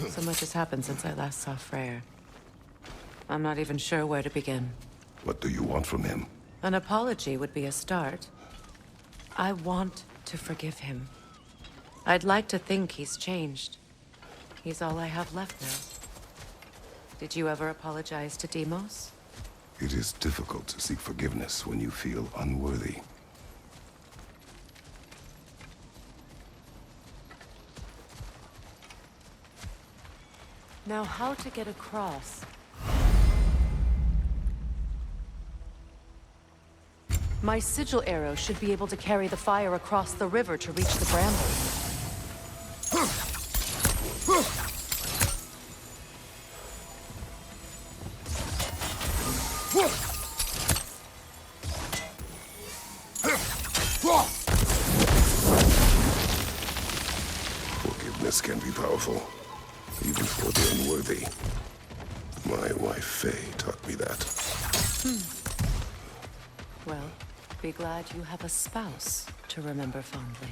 So much has happened since I last saw Freyr. I'm not even sure where to begin. What do you want from him? An apology would be a start. I want to forgive him. I'd like to think he's changed. He's all I have left now. Did you ever apologize to Deimos? It is difficult to seek forgiveness when you feel unworthy. Now, how to get across? My sigil arrow should be able to carry the fire across the river to reach the brambles. Forgiveness can be powerful, even for the unworthy. My wife Faye taught me that. Well, be glad you have a spouse to remember fondly.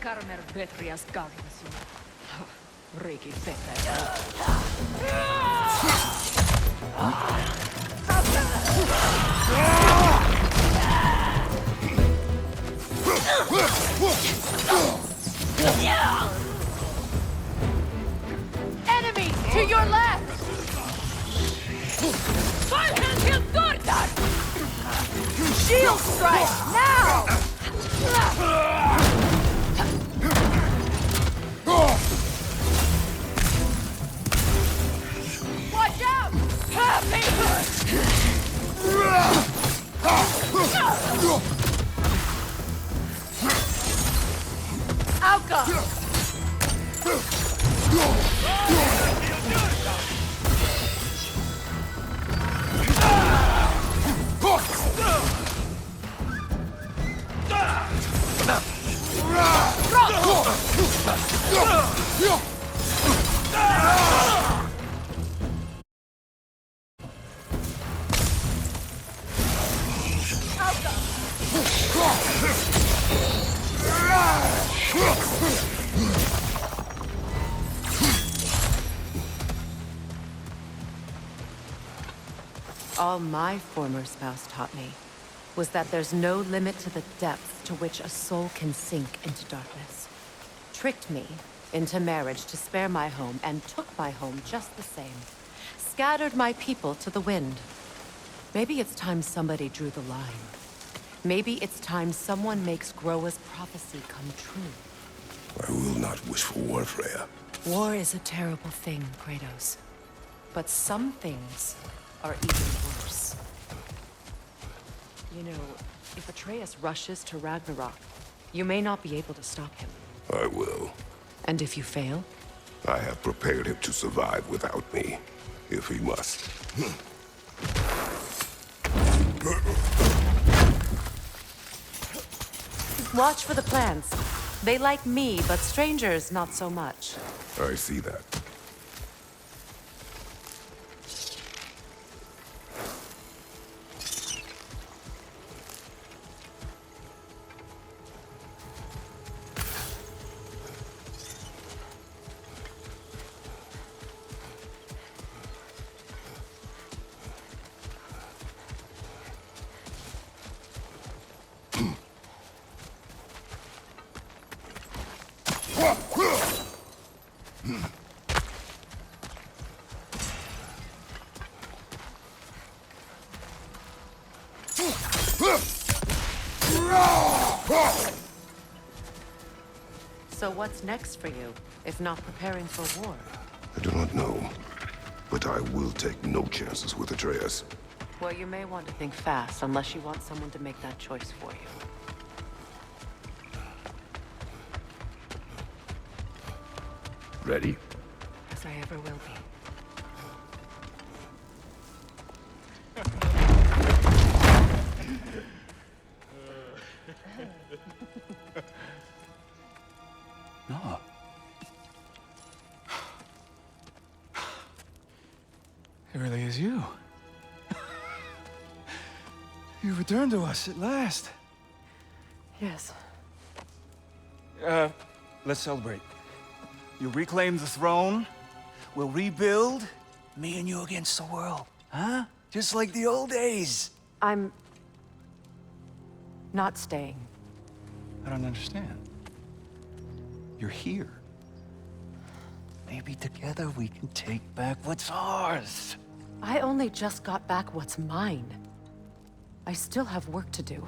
Karmer Betrias Gargasu. Riki Fete. Enemies to your left! Shield strike now! Watch out! Outcome! All my former spouse taught me was that there's no limit to the depth to which a soul can sink into darkness. Tricked me into marriage to spare my home and took my home just the same. Scattered my people to the wind. Maybe it's time somebody drew the line. Maybe it's time someone makes Groa's prophecy come true. I will not wish for war, Freya. War is a terrible thing, Kratos. But some things are even worse. You know, if Atreus rushes to Ragnarok, you may not be able to stop him. I will. And if you fail? I have prepared him to survive without me, if he must. Watch for the plants. They like me, but strangers not so much. I see that. So what's next for you, if not preparing for war? I do not know, but I will take no chances with Atreus. Well, you may want to think fast, unless you want someone to make that choice for you. Ready? as I ever will be. No. It really is you. You returned to us at last. Yes. Let's celebrate. You reclaim the throne. We'll rebuild. Me and you against the world. Huh? Just like the old days. I'm not staying. I don't understand. You're here. Maybe together we can take back what's ours. I only just got back what's mine. I still have work to do.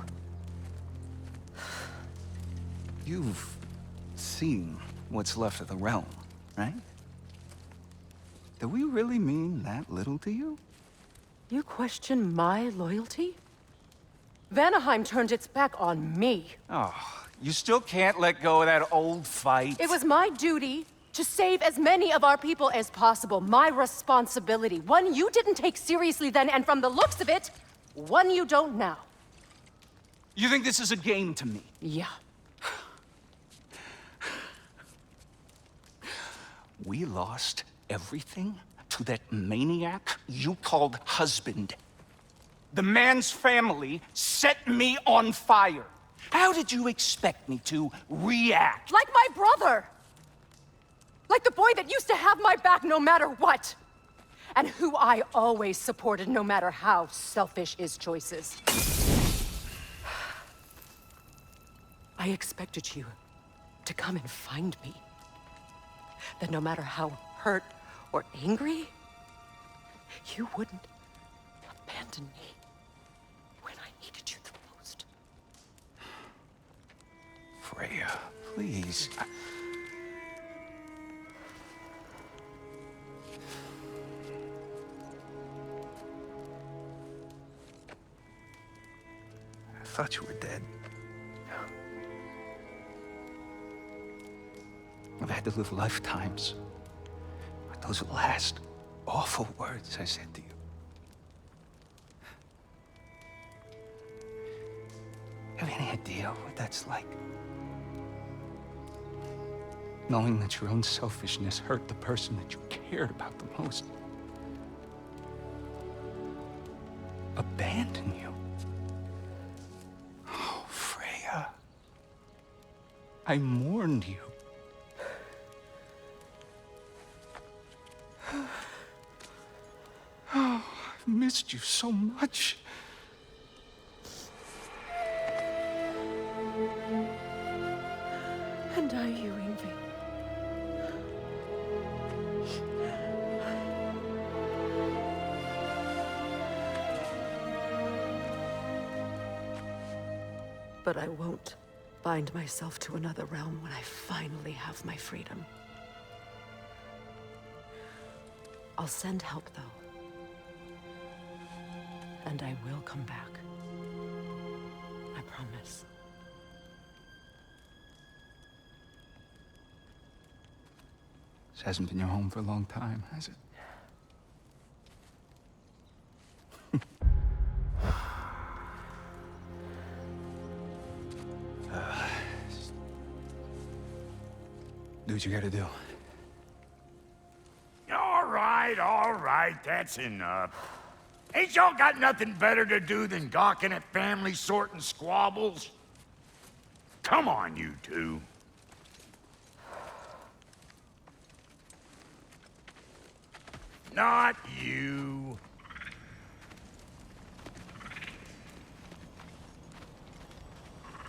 You've seen what's left of the realm, right? Do we really mean that little to you? You question my loyalty? Vanaheim turned its back on me. Oh, you still can't let go of that old fight? It was my duty to save as many of our people as possible. My responsibility. One you didn't take seriously then, and from the looks of it, one you don't now. You think this is a game to me? Yeah. We lost everything to that maniac you called husband. The man's family set me on fire. How did you expect me to react? Like my brother! Like the boy that used to have my back no matter what! And who I always supported no matter how selfish his choices. I expected you to come and find me. That no matter how hurt or angry, you wouldn't abandon me when I needed you the most. Freya, please. I thought you were dead. I've had to live lifetimes with those last awful words I said to you. Have any idea what that's like? Knowing that your own selfishness hurt the person that you cared about the most. Abandon you. Oh, Freya. I mourned you. Oh, I've missed you so much. And I you, Ingvi. But I won't bind myself to another realm when I finally have my freedom. I'll send help, though. And I will come back. I promise. This hasn't been your home for a long time, has it? Do what you gotta do. All right, that's enough. Ain't y'all got nothing better to do than gawking at family sorting squabbles? Come on, you two. Not you.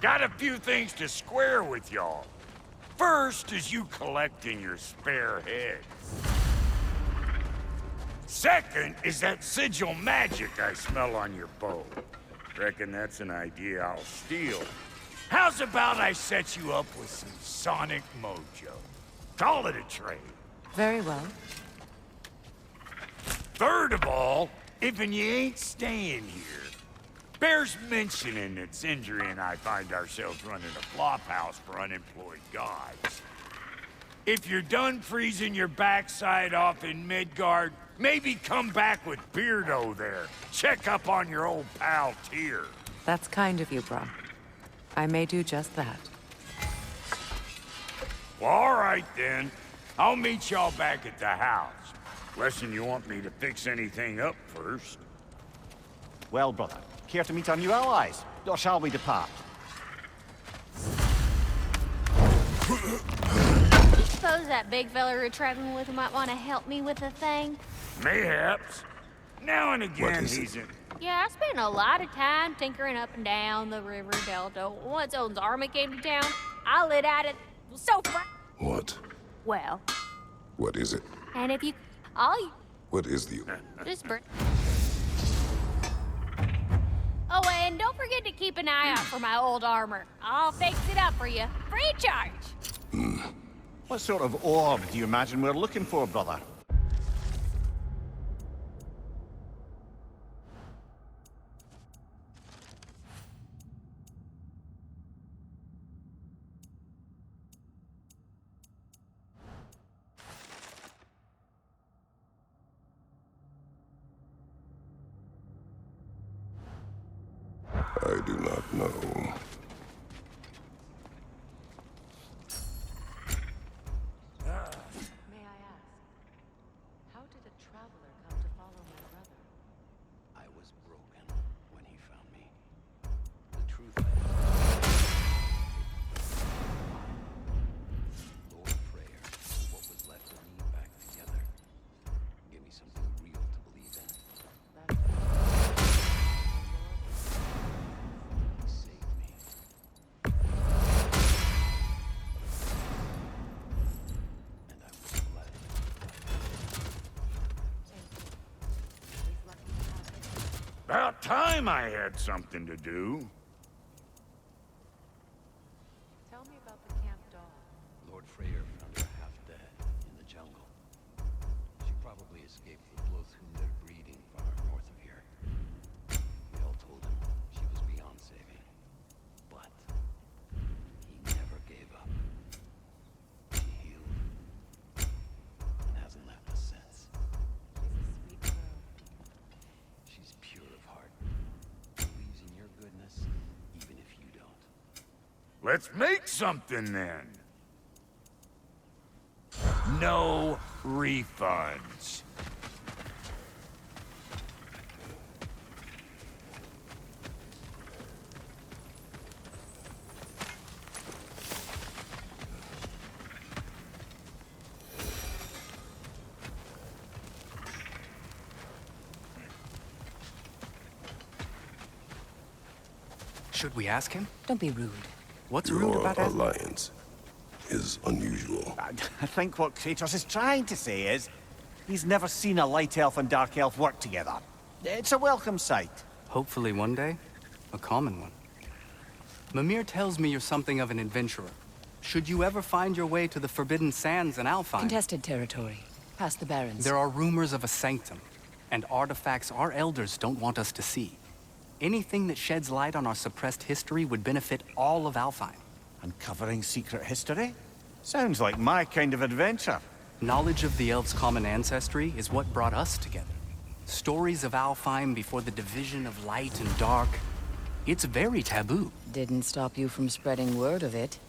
Got a few things to square with y'all. First is you collecting your spare heads. Second is that sigil magic I smell on your bow. Reckon that's an idea I'll steal. How's about I set you up with some sonic mojo? Call it a trade. Very well. Third of all, if you ain't staying here, bears mentioning that Sindri and I find ourselves running a flop house for unemployed gods. If you're done freezing your backside off in Midgard, maybe come back with Beardo there. Check up on your old pal Tyr. That's kind of you, Brock. I may do just that. Well, all right then. I'll meet y'all back at the house. Unless you want me to fix anything up first. Well, brother, care to meet our new allies? Or shall we depart? Suppose that big fella you're traveling with might want to help me with a thing? Mayhaps. Now and again, is it? he's in... Yeah, I spent a lot of time tinkering up and down the river delta. Once Odin's army came to town, I lit at it so What? well. What is it? And if you... all you... What is the... just bring... Oh, and don't forget to keep an eye out for my old armor. I'll fix it up for you. Free of charge. What sort of orb do you imagine we're looking for, brother? I do not know. May I ask, how did a traveler come to follow my brother? I was broken when he found me. The truth Lord Freyr put what was left of me back together. Give me something real to believe in. He saved me. And I was glad. About time I had something to do. Tell me about the camp dog. Lord Freyr found her half dead in the jungle. She probably escaped the Blothundr breeding farm north of here. We all told him she was beyond saving. But he never gave up. She healed and hasn't left us since. She's a sweet girl. She's pure of heart. Believes in your goodness, even if you don't. Let's make something then. No refunds. Should we ask him? Don't be rude. What's rude Your about that? alliance is unusual. I think what Kratos is trying to say is, he's never seen a light elf and dark elf work together. It's a welcome sight. Hopefully one day, a common one. Mimir tells me you're something of an adventurer. Should you ever find your way to the Forbidden Sands in Alfheim, Contested territory. Past the Barrens. there are rumors of a sanctum, and artifacts our elders don't want us to see. Anything that sheds light on our suppressed history would benefit all of Alfheim. Uncovering secret history? Sounds like my kind of adventure. Knowledge of the elves' common ancestry is what brought us together. Stories of Alfheim before the division of light and dark. It's very taboo. Didn't stop you from spreading word of it.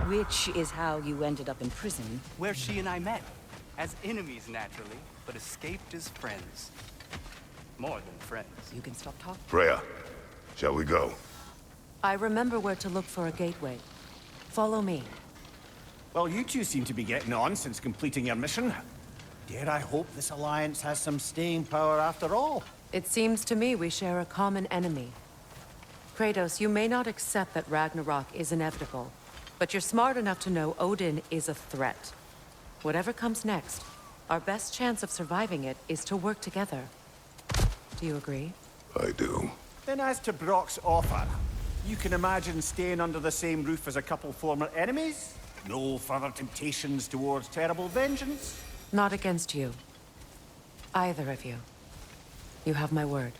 Which is how you ended up in prison. Where she and I met. As enemies, naturally, but escaped as friends. More than friends. You can stop talking. Freya, shall we go? I remember where to look for a gateway. Follow me. Well, you two seem to be getting on since completing your mission. Dare I hope this alliance has some staying power after all? It seems to me we share a common enemy. Kratos, you may not accept that Ragnarok is inevitable, but you're smart enough to know Odin is a threat. Whatever comes next, our best chance of surviving it is to work together. Do you agree? I do. Then as to Brock's offer, you can imagine staying under the same roof as a couple former enemies? No further temptations towards terrible vengeance? Not against you. Either of you. You have my word.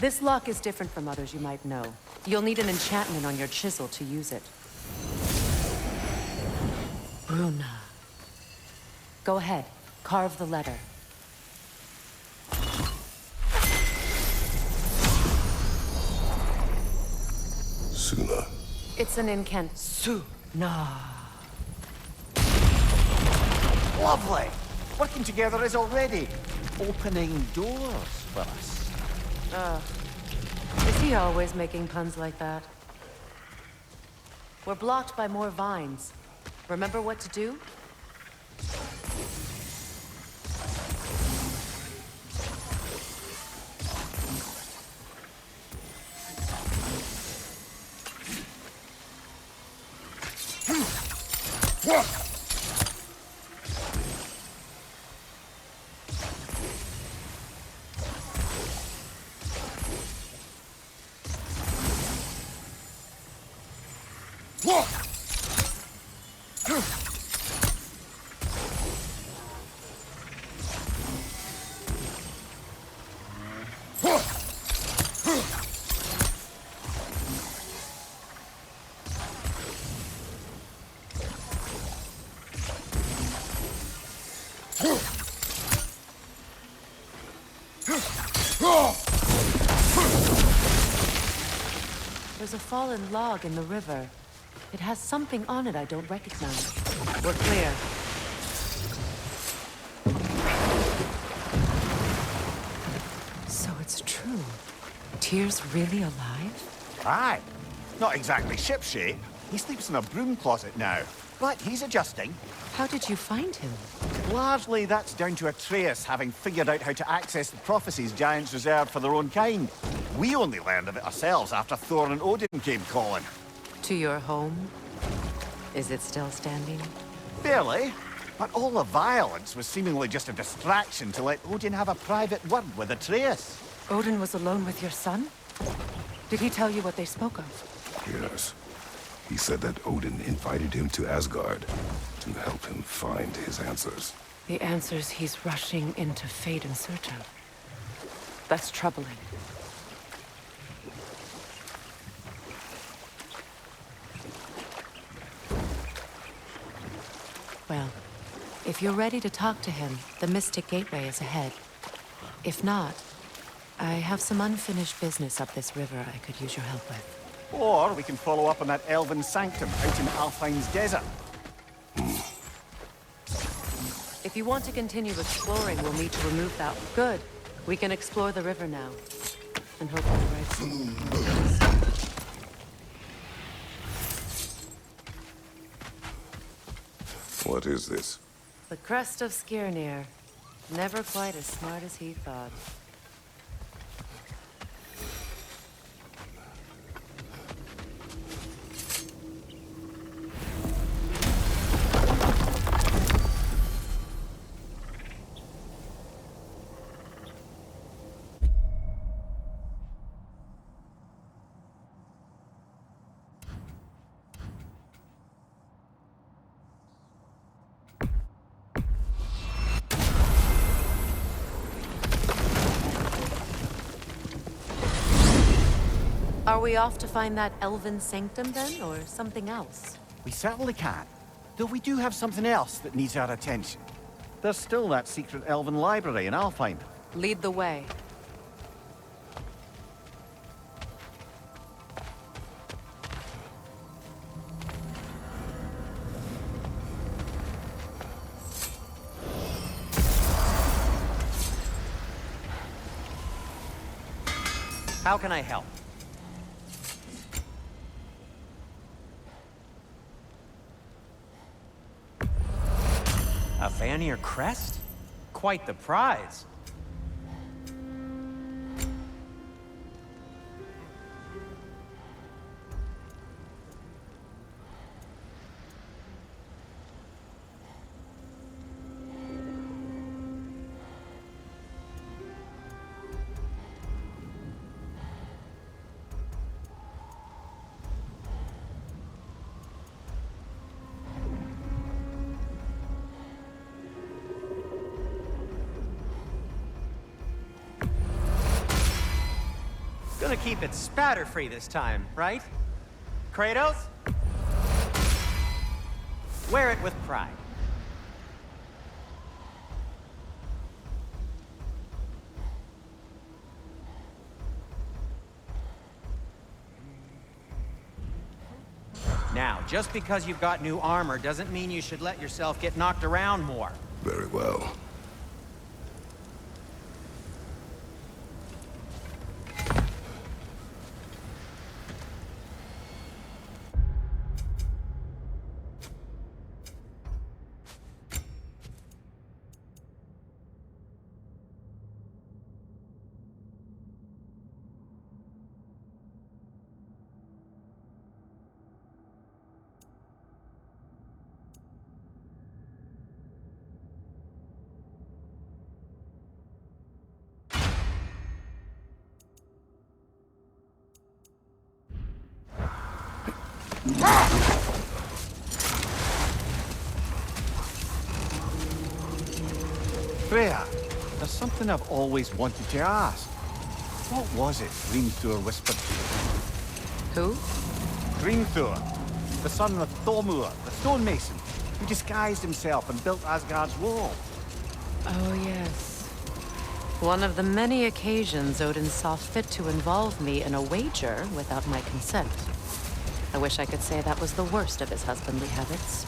This lock is different from others you might know. You'll need an enchantment on your chisel to use it. Bruna. Go ahead, carve the letter. Suna. It's an incant. Suna. Lovely! Working together is already opening doors for us. Is he always making puns like that? We're blocked by more vines. Remember what to do? There's a fallen log in the river. It has something on it I don't recognize. We're clear. So it's true. Tyr's really alive? Aye. Not exactly shipshape. He sleeps in a broom closet now. But he's adjusting. How did you find him? Largely, that's down to Atreus having figured out how to access the prophecies giants reserved for their own kind. We only learned of it ourselves after Thor and Odin came calling. To your home? Is it still standing? Barely. But all the violence was seemingly just a distraction to let Odin have a private word with Atreus. Odin was alone with your son? Did he tell you what they spoke of? Yes. He said that Odin invited him to Asgard to help him find his answers. The answers he's rushing into fate in search of. That's troubling. Well, if you're ready to talk to him, the Mystic Gateway is ahead. If not, I have some unfinished business up this river I could use your help with. Or we can follow up on that elven sanctum out in Alfine's desert. If you want to continue exploring, we'll need to remove that. Good. We can explore the river now. And hope for the right thing. What is this? The crest of Skirnir. Never quite as smart as he thought. Are we off to find that elven sanctum then, or something else? We certainly can. Though we do have something else that needs our attention. There's still that secret elven library in Alfheim. Lead the way. How can I help? A Vanir crest? Quite the prize. Gonna keep it spatter-free this time, right? Kratos? Wear it with pride. Now, just because you've got new armor doesn't mean you should let yourself get knocked around more. Very well. Freya, there's something I've always wanted to ask. What was it Grímthur whispered to you? Who? Grímthur, the son of Thormur, the stonemason, who disguised himself and built Asgard's wall. Oh, yes. One of the many occasions Odin saw fit to involve me in a wager without my consent. I wish I could say that was the worst of his husbandly habits.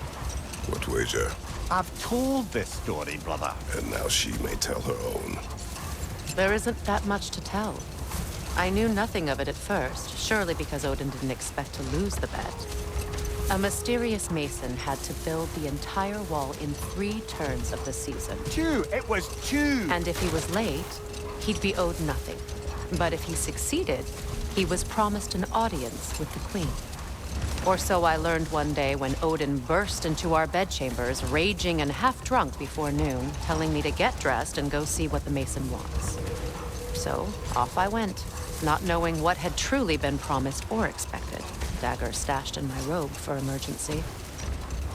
What wager? I've told this story, brother. And now she may tell her own. There isn't that much to tell. I knew nothing of it at first, surely because Odin didn't expect to lose the bet. A mysterious mason had to build the entire wall in 3 turns of the season. 2! It was 2! And if he was late, he'd be owed nothing. But if he succeeded, he was promised an audience with the queen. Or so I learned one day when Odin burst into our bedchambers, raging and half-drunk before noon, telling me to get dressed and go see what the mason wants. So, off I went, not knowing what had truly been promised or expected. Dagger stashed in my robe for emergency.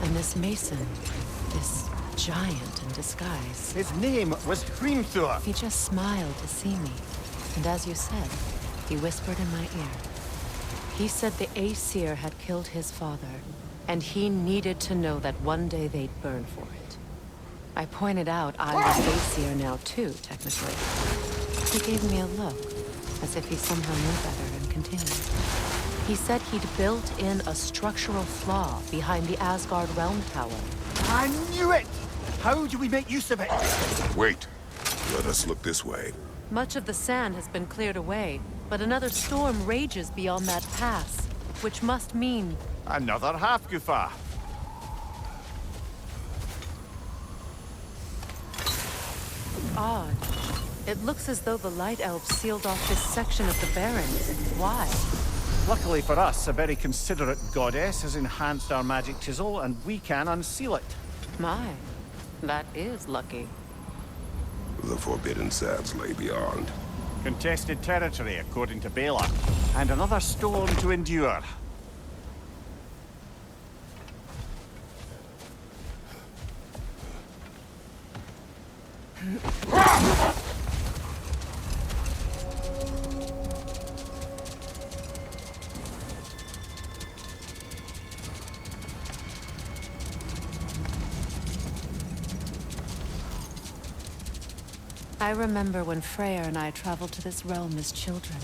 And this mason, this giant in disguise. His name was Grímthur. He just smiled to see me. And as you said, he whispered in my ear. He said the Aesir had killed his father, and he needed to know that one day they'd burn for it. I pointed out I was Aesir now too, technically. He gave me a look, as if he somehow knew better, and continued. He said he'd built in a structural flaw behind the Asgard realm tower. I knew it! How do we make use of it? Wait. Let us look this way. Much of the sand has been cleared away, but another storm rages beyond that pass, which must mean... Another Hafgufa. Odd. It looks as though the Light Elves sealed off this section of the Barrens. Why? Luckily for us, a very considerate goddess has enhanced our magic chisel, and we can unseal it. My, that is lucky. The forbidden sands lay beyond. Contested territory, according to Bela. And another storm to endure. I remember when Freyr and I traveled to this realm as children.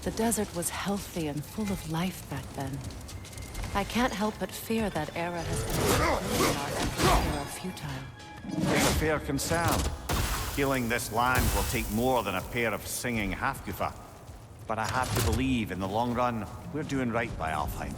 The desert was healthy and full of life back then. I can't help but fear that era has been destroyed and our efforts here are futile. It's a fair concern. Healing this land will take more than a pair of singing Halfgufa. But I have to believe, in the long run, we're doing right by Alfheim.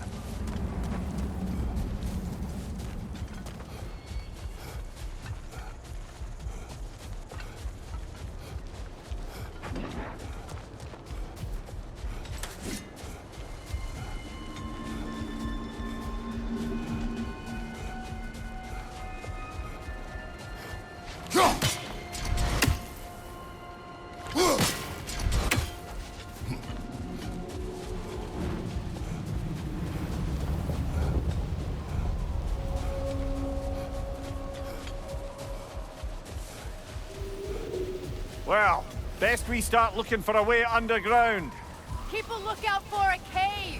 Well, best we start looking for a way underground. Keep a lookout for a cave!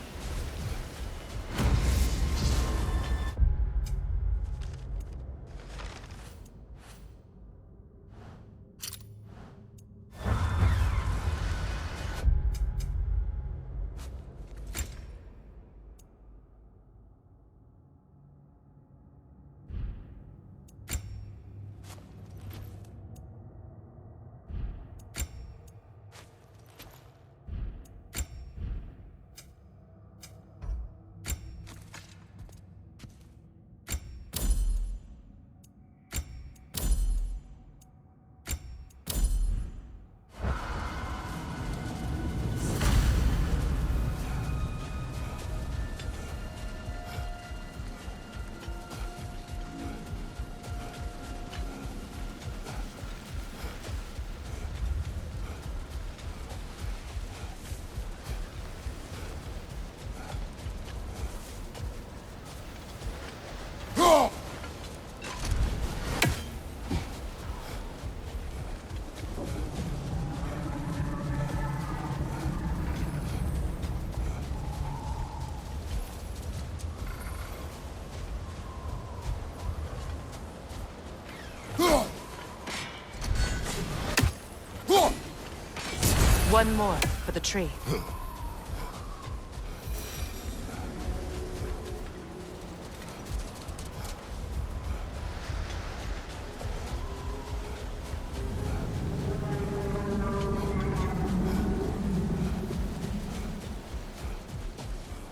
One more for the tree.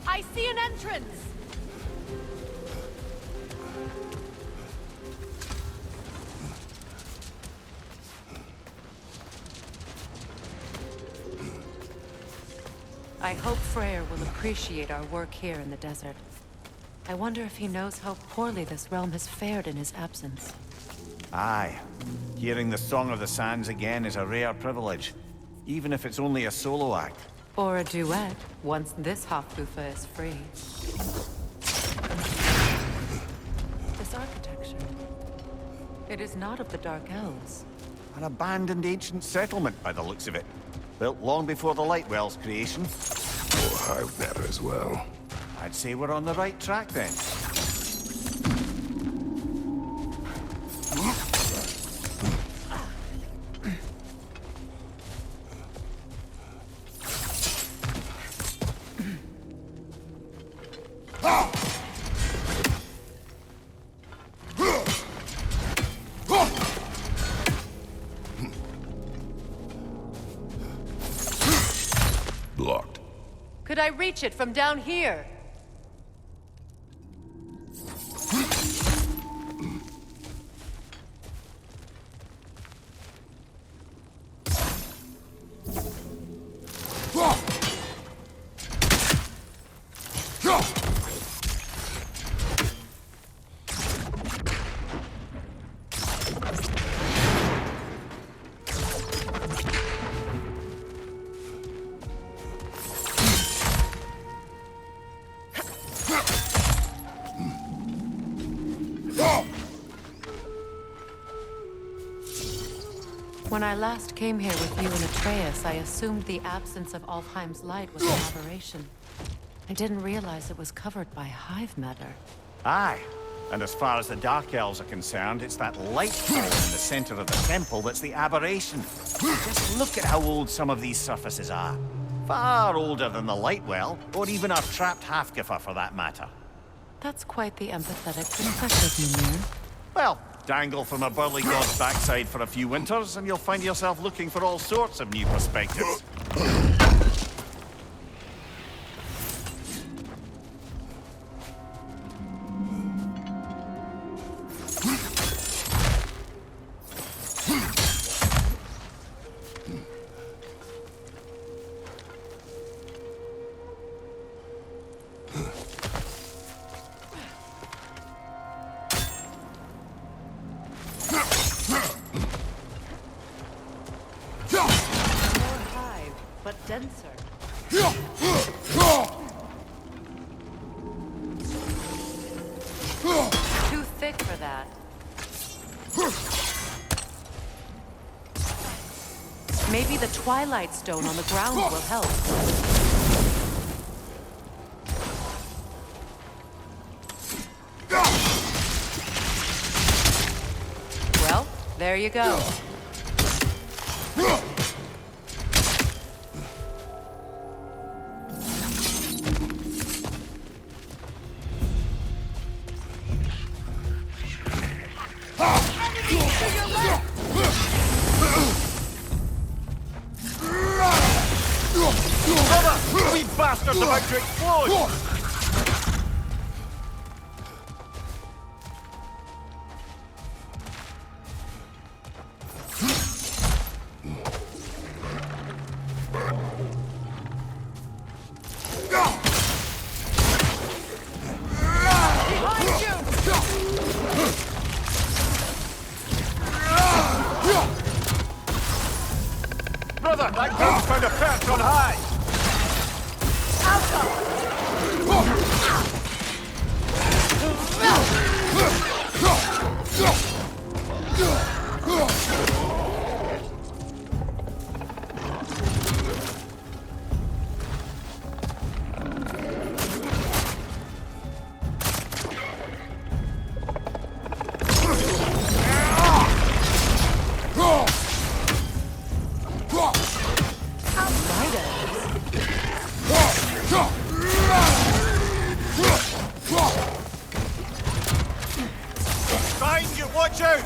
I see an entrance! I hope Freyr will appreciate our work here in the desert. I wonder if he knows how poorly this realm has fared in his absence. Aye. Hearing the Song of the Sands again is a rare privilege, even if it's only a solo act. Or a duet, once this Hofgufa is free. This architecture. It is not of the Dark Elves. An abandoned ancient settlement, by the looks of it. Built long before the Lightwell's creation. Or Ragnarök as well. I'd say we're on the right track then. Blocked. Could I reach it from down here? When I last came here with you and Atreus, I assumed the absence of Alfheim's light was an aberration. I didn't realize it was covered by hive matter. Aye. And as far as the Dark Elves are concerned, it's that light ball in the center of the temple that's the aberration. Just look at how old some of these surfaces are. Far older than the light well, or even our trapped Halfgiffer for that matter. That's quite the empathetic perspective, Mimir. Well, dangle from a burly god's backside for a few winters, and you'll find yourself looking for all sorts of new perspectives. But denser. Too thick for that. Maybe the Twilight Stone on the ground will help. Well, there you go. We bastards about to explode! Brother, that gun's found a perch on high! Behind you, watch out!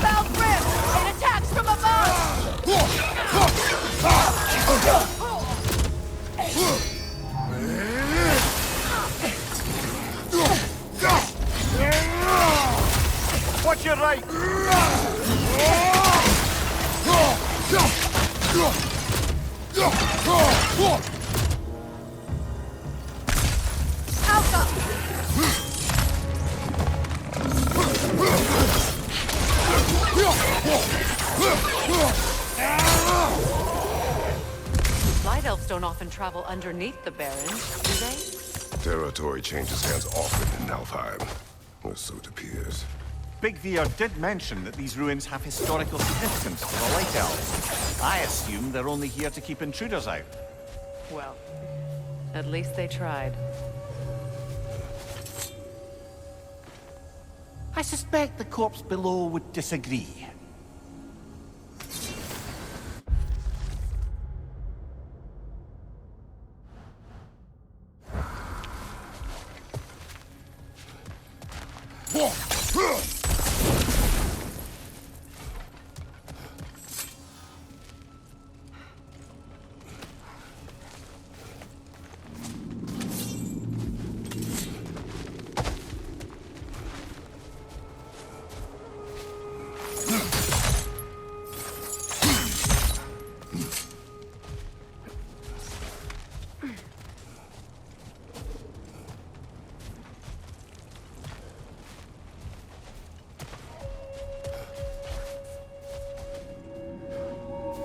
Foul grip! It attacks from above! Watch your right! Light elves don't often travel underneath the Barrens, do they? Territory changes hands often in Alfheim, or so it appears. Big Veer did mention that these ruins have historical significance for the Light Elves. I assume they're only here to keep intruders out. Well, at least they tried. I suspect the corpse below would disagree.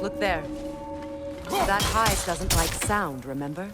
Look there. That hive doesn't like sound, remember?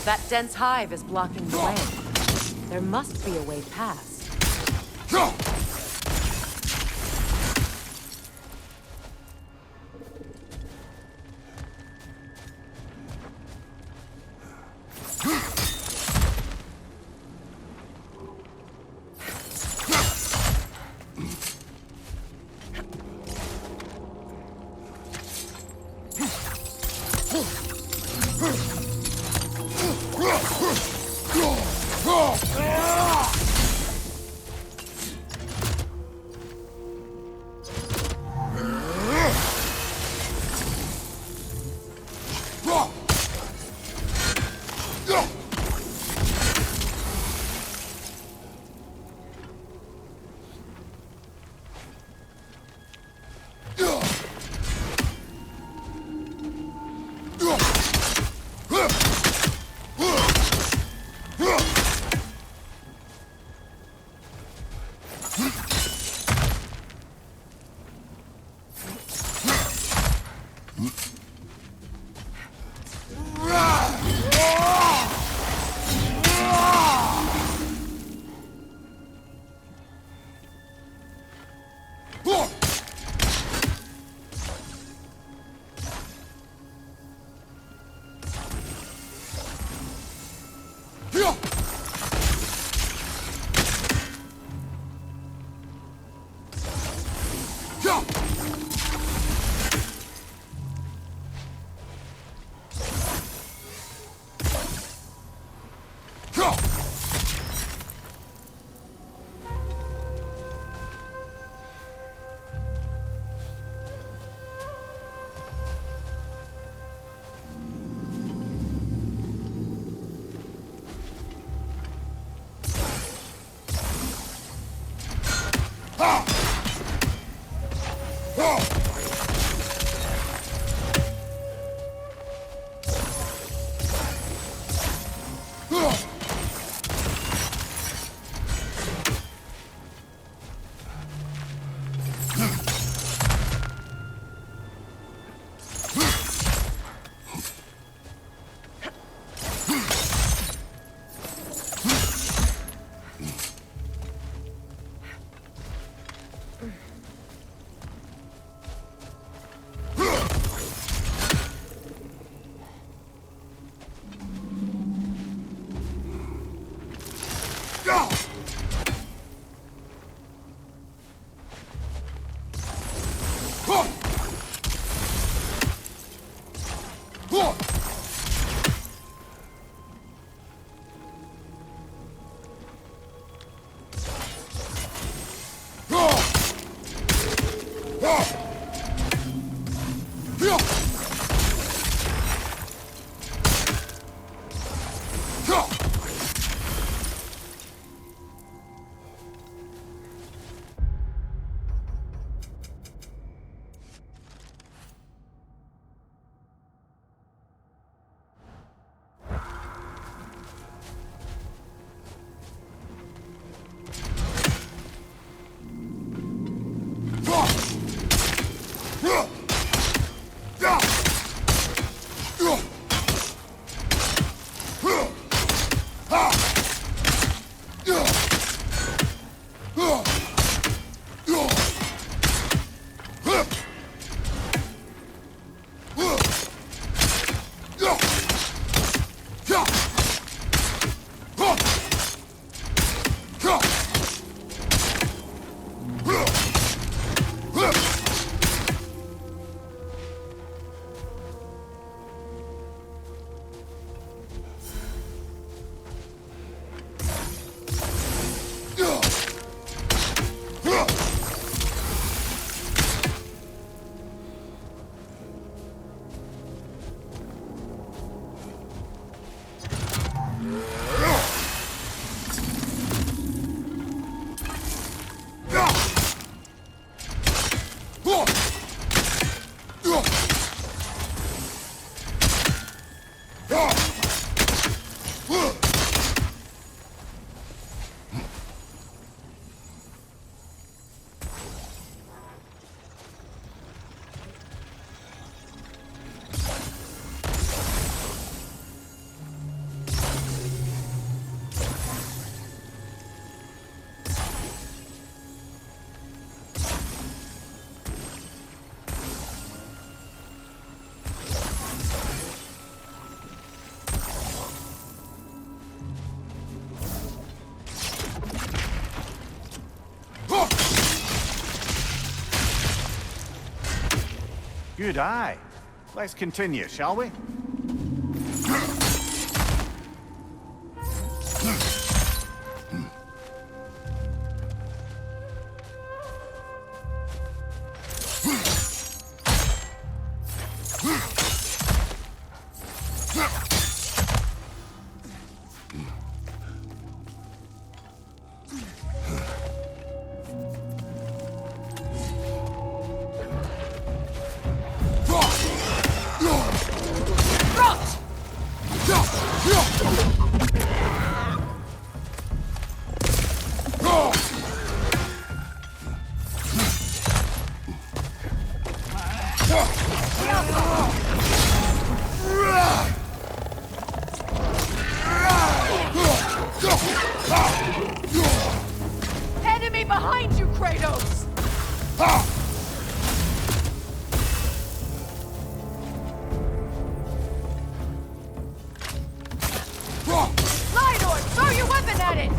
That dense hive is blocking the way. There must be a way past. Good eye. Let's continue, shall we? Enemy behind you, Kratos! Lydor, throw your weapon at it!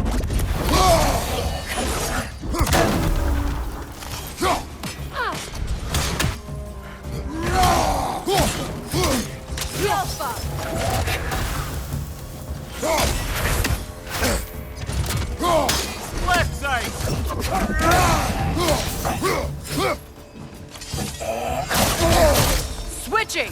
Left side! Switching!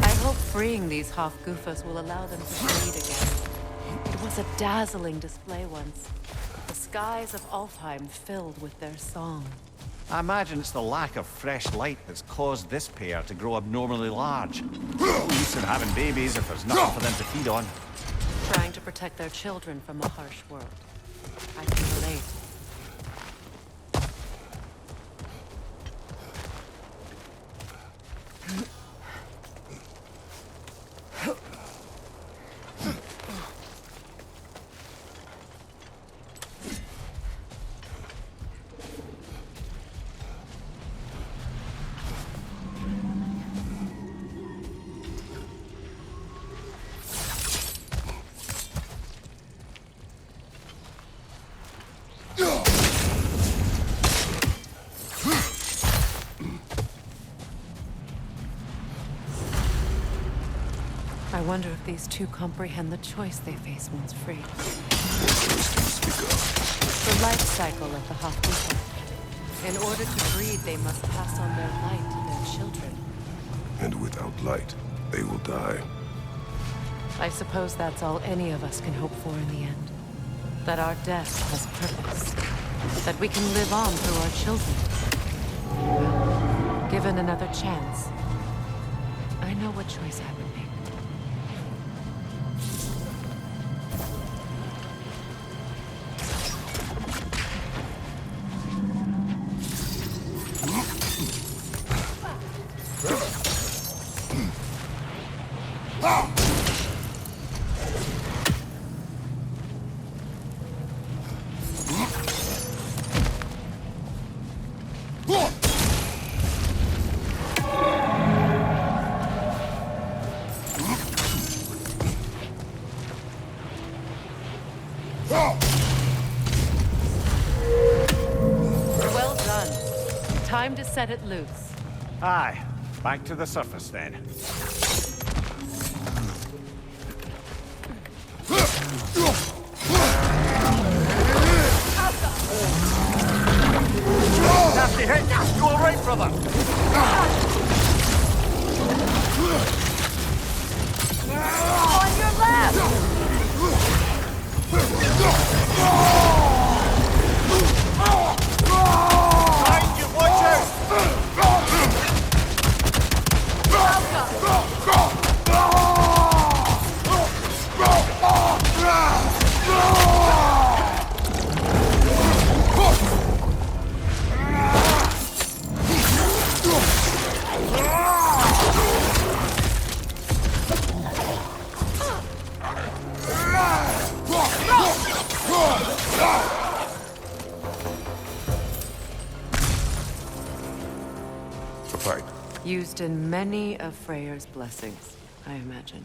I hope freeing these Hofgufas will allow them to breathe again. It was a dazzling display once. The skies of Alfheim filled with their song. I imagine it's the lack of fresh light that's caused this pair to grow abnormally large. No use in having babies if there's nothing for them to feed on. Trying to protect their children from a harsh world. I can relate. I wonder if these two comprehend the choice they face once freed. The life cycle of the Hofgufa. In order to breed, they must pass on their light to their children. And without light, they will die. I suppose that's all any of us can hope for in the end. That our death has purpose. That we can live on through our children. Well, given another chance, I know what choice I would make. Well done. Time to set it loose. Aye, back to the surface then. Nasty hit! You alright, brother? On your left! Behind you, watch out! Welcome! used in many of Freyr's blessings, I imagine.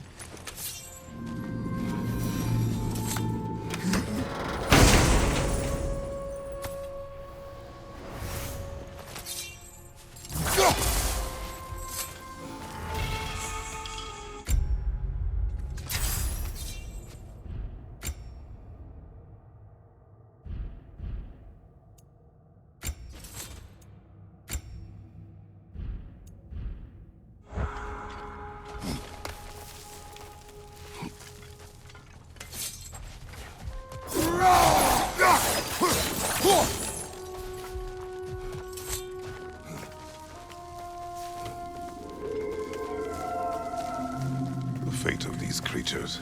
The fate of these creatures,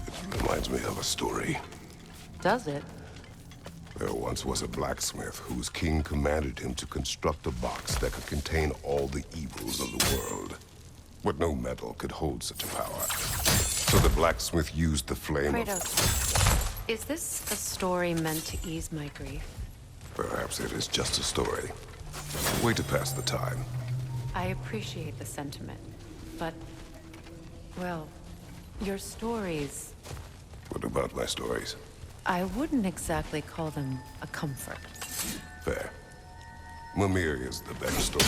it reminds me of a story. Does it? There once was a blacksmith whose king commanded him to construct a box that could contain all the evils of the world. But no metal could hold such a power. So the blacksmith used the flame of... Kratos, is this a story meant to ease my grief? Perhaps it is just a story. A way to pass the time. I appreciate the sentiment, but... well, your stories... What about my stories? I wouldn't exactly call them a comfort. Fair. Mimir is the better story.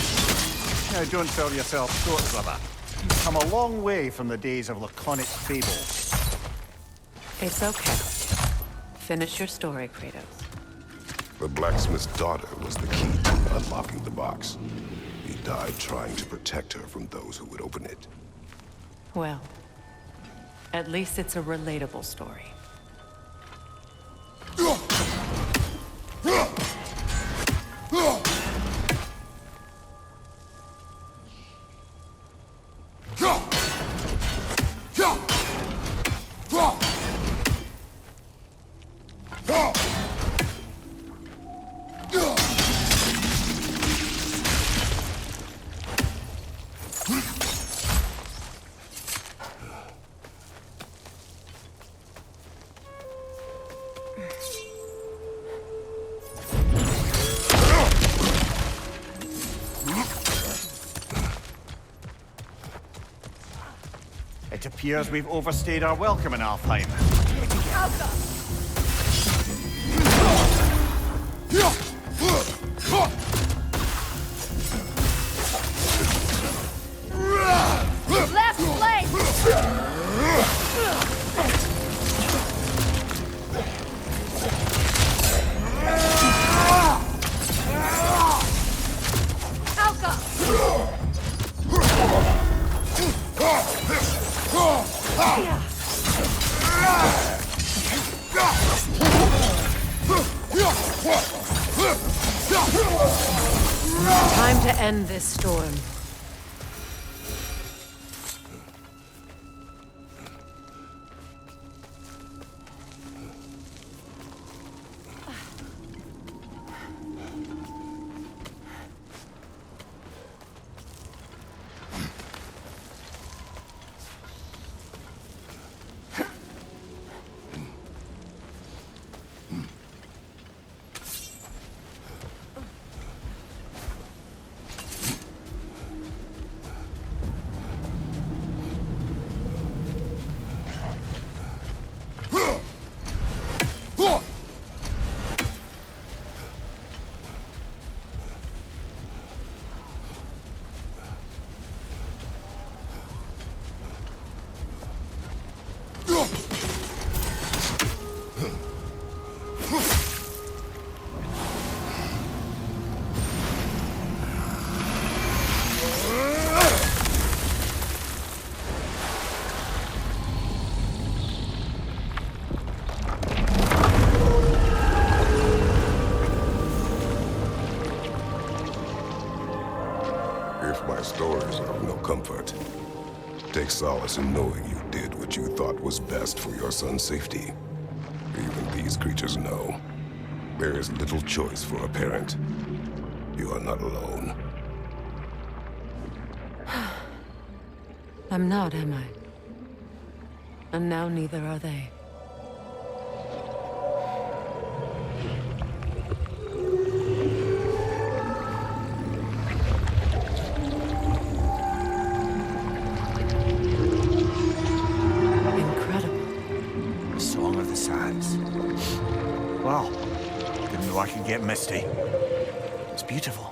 Now, don't sell yourself short, brother. You've come a long way from the days of laconic fables. It's okay. Finish your story, Kratos. The blacksmith's daughter was the key to unlocking the box. He died trying to protect her from those who would open it. Well, at least it's a relatable story. It appears we've overstayed our welcome in Alfheim. Left flank! Time to end this storm. If my stories are of no comfort, take solace in knowing you did what you thought was best for your son's safety. Even these creatures know. There is little choice for a parent. You are not alone. I'm not, am I? And now neither are they. get misty. It's beautiful.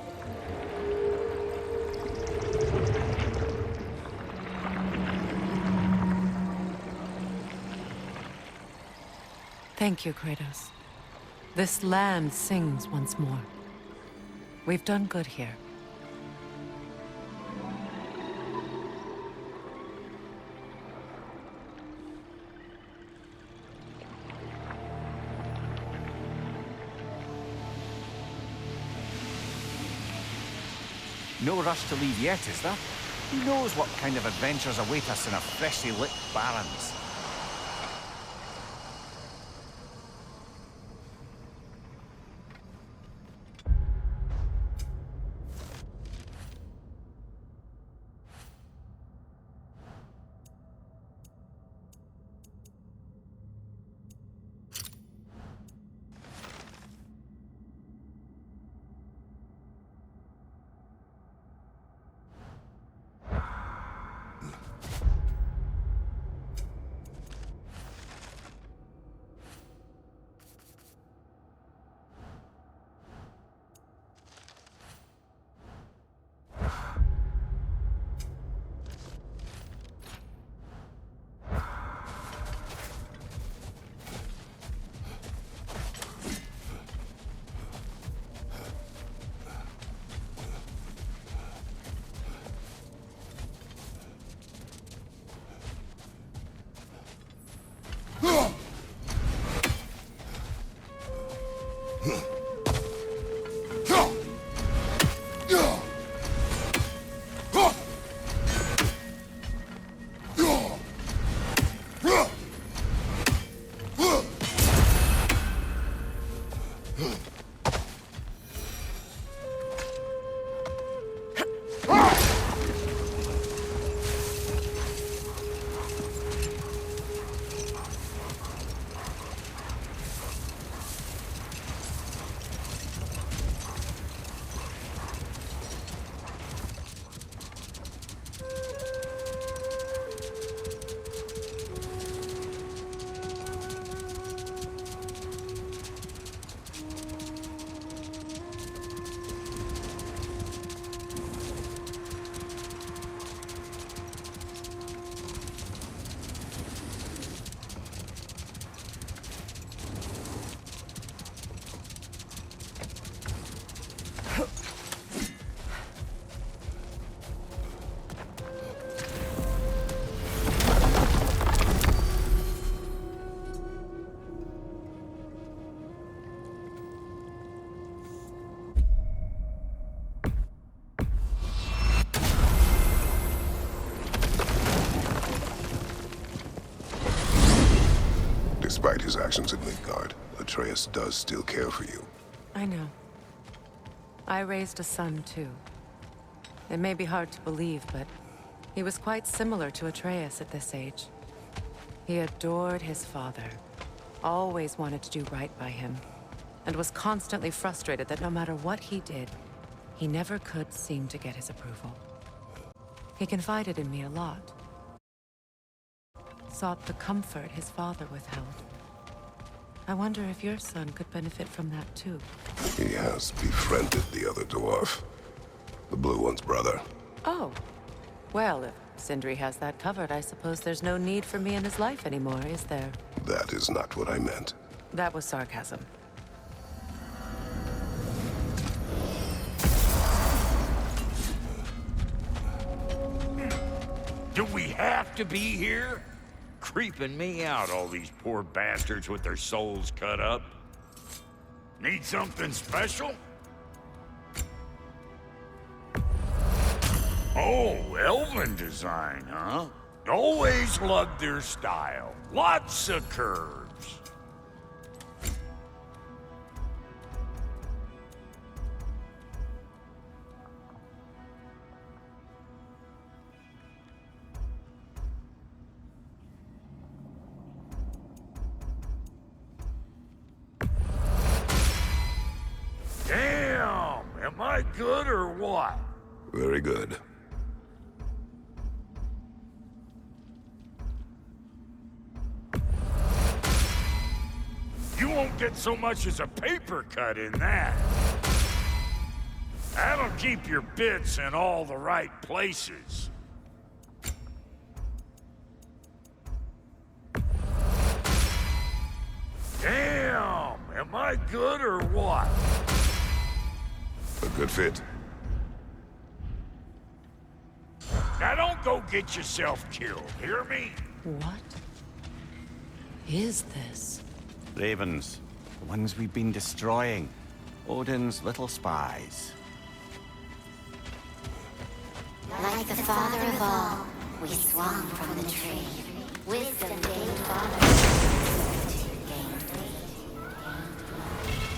Thank you, Kratos. This land sings once more. We've done good here. No rush to leave yet, is there? Who knows what kind of adventures await us in our freshly lit barrens? Despite his actions in Midgard, Atreus does still care for you. I know. I raised a son, too. It may be hard to believe, but he was quite similar to Atreus at this age. He adored his father, always wanted to do right by him, and was constantly frustrated that no matter what he did, he never could seem to get his approval. He confided in me a lot. Sought the comfort his father withheld. I wonder if your son could benefit from that too. He has befriended the other dwarf. The blue one's brother. Oh. Well, if Sindri has that covered, I suppose there's no need for me in his life anymore, is there? That is not what I meant. That was sarcasm. Do we have to be here? Creeping me out, all these poor bastards with their souls cut up. Need something special? Oh, elven design, huh? Always loved their style. Lots of curves. Damn! Am I good or what? Very good. You won't get so much as a paper cut in that. That'll keep your bits in all the right places. Damn! Am I good or what? A good fit. Now don't go get yourself killed, hear me? What is this? Ravens. The ones we've been destroying. Odin's little spies. Like the father of all, we swung from the tree. Wisdom gained father.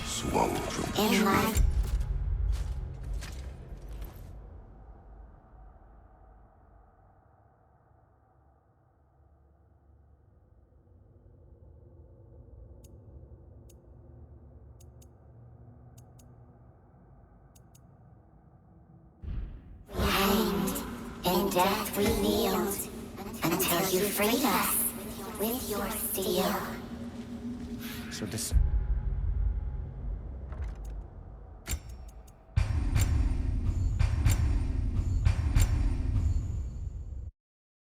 Swung from the In tree. life. In death we kneeled, until you freed us with your steel. So